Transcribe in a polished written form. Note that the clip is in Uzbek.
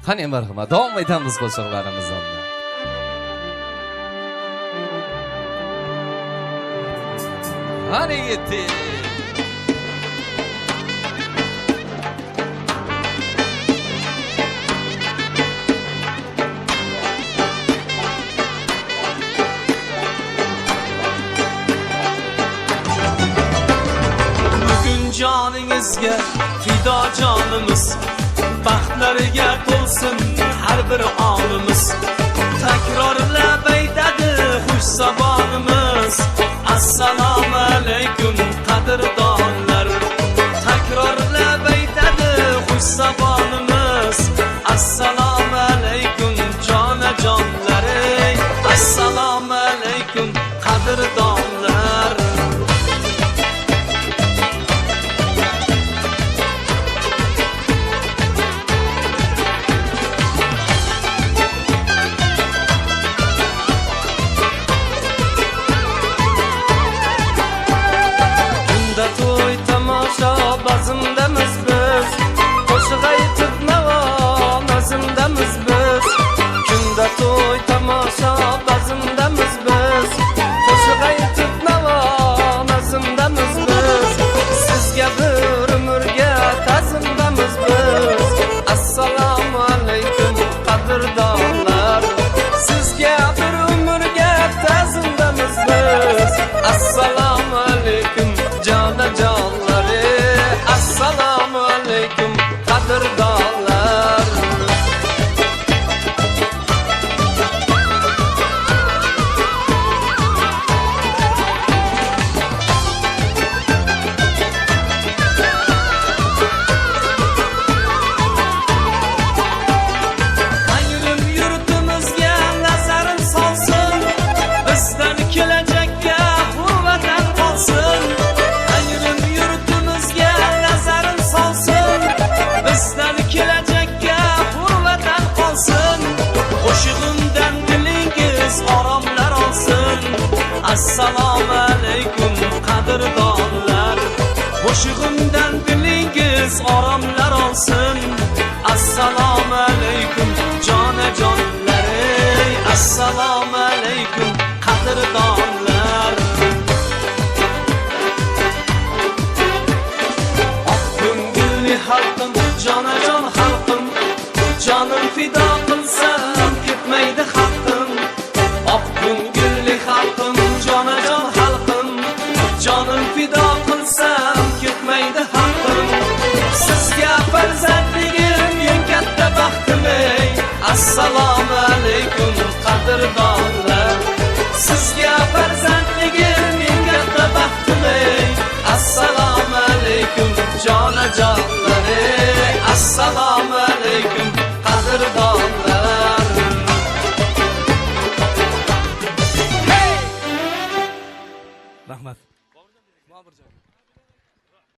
Qani marhamat, davom etamiz qo'shiqlarimizni. Qani yetti. Caningizga fido jonimiz, baxtlariga to'lsin har bir onimiz. Takrorlab aytadi xush sabonimiz, assalomu alaykum qadrdonlar. Takrorlab aytadi xush sabonimiz, assalomu alaykum jonajonlar. Assalomu alaykum qadrdonlar. Bazımdamiz biz, qo'shiq aytib navonazimdamiz biz. Kunda to'y tomosha bazımdamiz biz, qo'shiq aytib navonazimdamiz biz. Sizga bir umrga ta'zimdamiz biz. Assalomu alaykum qadrdonlar. Sizga bir umrga ta'zimdamiz biz. Assalomu alaykum jonajonlar. Assalomu alaykum qadrdonlar. Ayrim yurtimizga nazarin solsin, bizdan kelajakka quvvatan qolsin. Ayrim yurtimizga nazarin solsin, bizdan kelajakka quvvatan qolsin. Qo'shig'imdan dilingiz oromlar olsin. Assalomu alaykum qadrdonlar. Qo'shig'imdan dilingiz oromlar olsin. Assalomu alaykum jonajonlar. Assalomu alaykum qadrdonlar. Xalqim, jonajon xalqim, jonim fido qilsam ketmaydi haqqim. Oq ko'ngilli xalqim, jonajon xalqim, jonim fido qilsam ketmaydi haqqim. Sizga farzandligim eng katta baxtim. Assalomu alaykum qadrdonlar. Sizga farzandligim eng katta baxtim. Assalomu alaykum jonajonlar. Assalomu alaykum qadrdonlar. Rahmat.